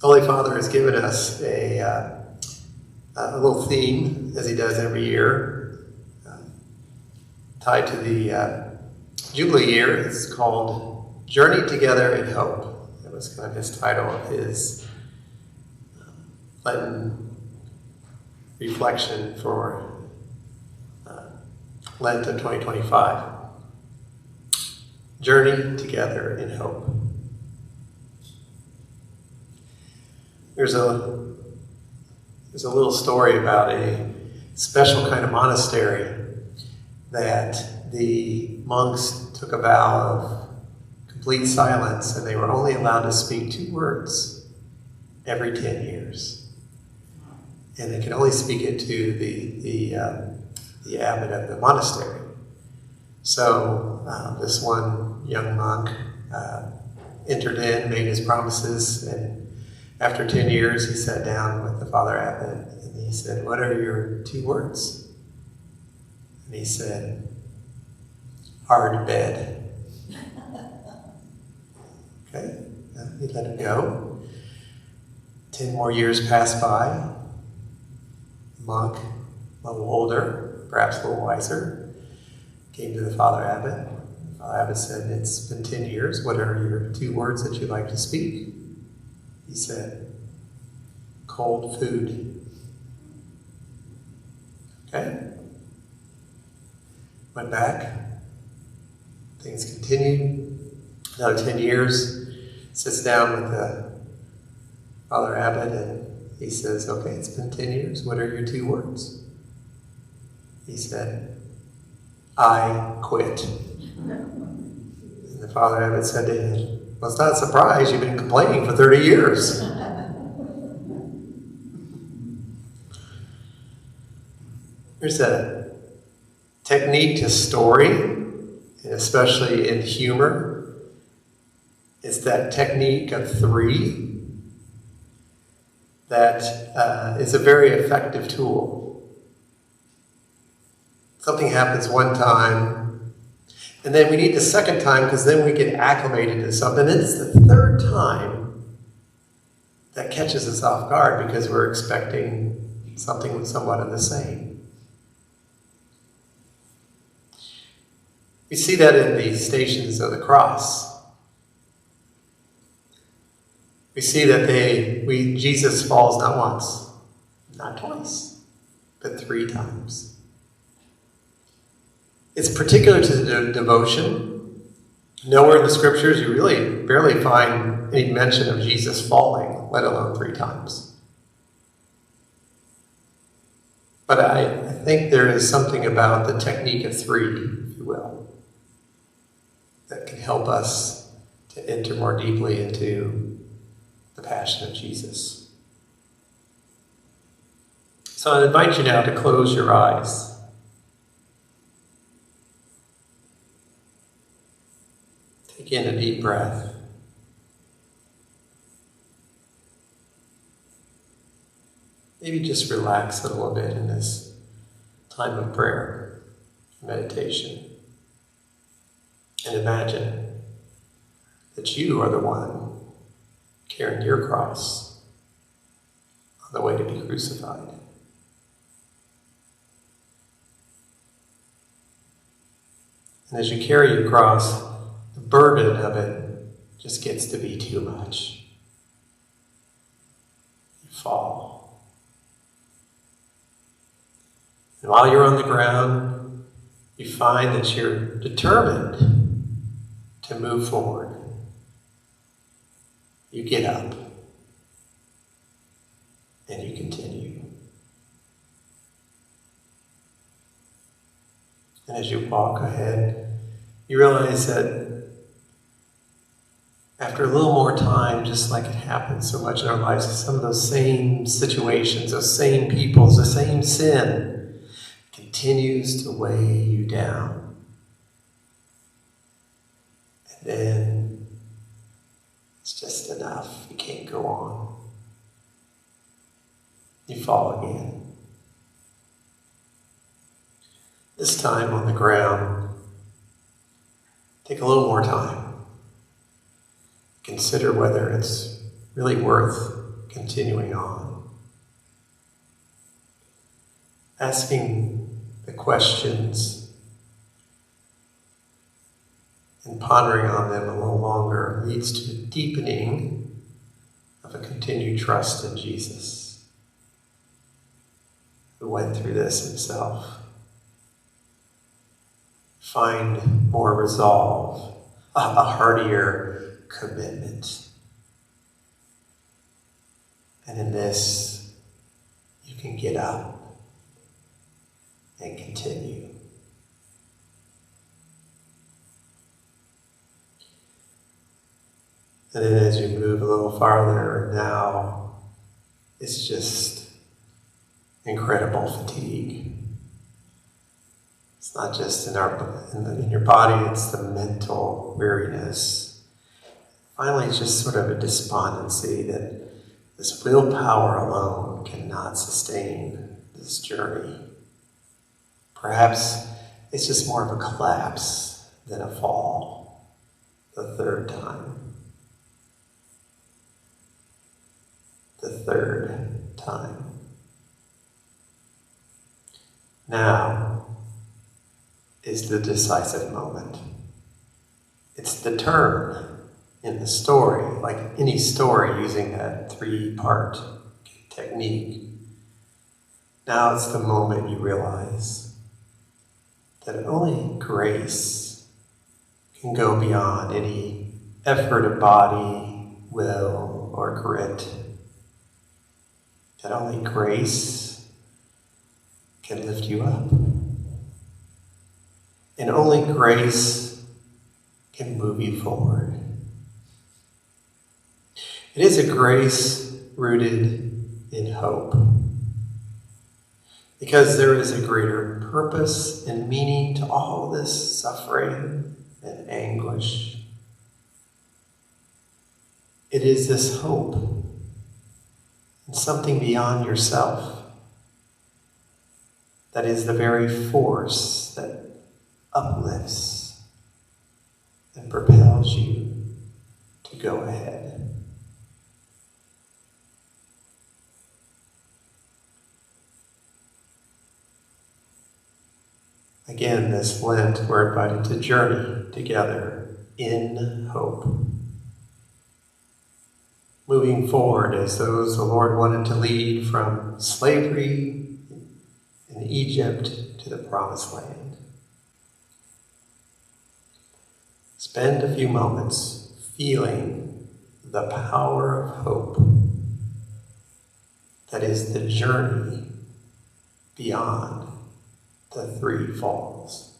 Holy Father has given us a little theme, as he does every year, tied to the Jubilee year. It's called Journey Together in Hope. That was kind of his title of his Lenten reflection for Lent of 2025. Journey Together in Hope. There's a little story about a special kind of monastery that the monks took a vow of complete silence, and they were only allowed to speak 2 words every 10 years. And they could only speak it to the abbot of the monastery. So this one young monk entered in, made his promises, and after 10 years, he sat down with the Father Abbot, and he said, "What are your 2 words?" And he said, "Hard bed." Okay, he let it go. 10 more years passed by. The monk, a little older, perhaps a little wiser, came to the Father Abbot. The Father Abbot said, "It's been 10 years. What are your 2 words that you'd like to speak?" He said, "Cold food." Okay? Went back. Things continued. Another 10 years. Sits down with the Father Abbot and he says, "Okay, it's been 10 years. What are your 2 words?" He said, "I quit." And the Father Abbot said to him, "Well, it's not a surprise. You've been complaining for 30 years. There's a technique to story, and especially in humor. It's that technique of 3 that is a very effective tool. Something happens one time, and then we need the second time because then we get acclimated to something. And it's the 3rd time that catches us off guard because we're expecting something somewhat of the same. We see that in the Stations of the Cross. We see that Jesus falls not once, not twice, but 3 times. It's particular to the devotion. Nowhere in the scriptures you really barely find any mention of Jesus falling, let alone 3 times. But I think there is something about the technique of 3, if you will, that can help us to enter more deeply into the passion of Jesus. So I invite you now to close your eyes. Take in a deep breath. Maybe just relax a little bit in this time of prayer, meditation. And imagine that you are the one carrying your cross on the way to be crucified. And as you carry your cross, the burden of it just gets to be too much. You fall. And while you're on the ground, you find that you're determined to move forward. You get up and you continue. And as you walk ahead, you realize that after a little more time, just like it happens so much in our lives, some of those same situations, those same peoples, the same sin continues to weigh you down. And then it's just enough. You can't go on. You fall again. This time on the ground, take a little more time. Consider whether it's really worth continuing on. Asking the questions and pondering on them a little longer leads to a deepening of a continued trust in Jesus, who went through this himself. Find more resolve, a heartier commitment. And in this, you can get up and continue. And then as you move a little farther, now it's just incredible fatigue. It's not just in your body, it's the mental weariness. Finally, it's just sort of a despondency that this willpower alone cannot sustain this journey. Perhaps it's just more of a collapse than a fall, the third time. The third time. Now is the decisive moment. It's the turn in the story, like any story using that 3-part technique. Now it's the moment you realize that only grace can go beyond any effort of body, will, or grit. That only grace can lift you up. And only grace can move you forward. It is a grace rooted in hope. Because there is a greater purpose and meaning to all this suffering and anguish. It is this hope in something beyond yourself that is the very force that uplifts and propels you to go ahead. Again, this Lent, we're invited to journey together in hope. Moving forward as those the Lord wanted to lead from slavery in Egypt to the Promised Land. Spend a few moments feeling the power of hope that is the journey beyond the 3 falls.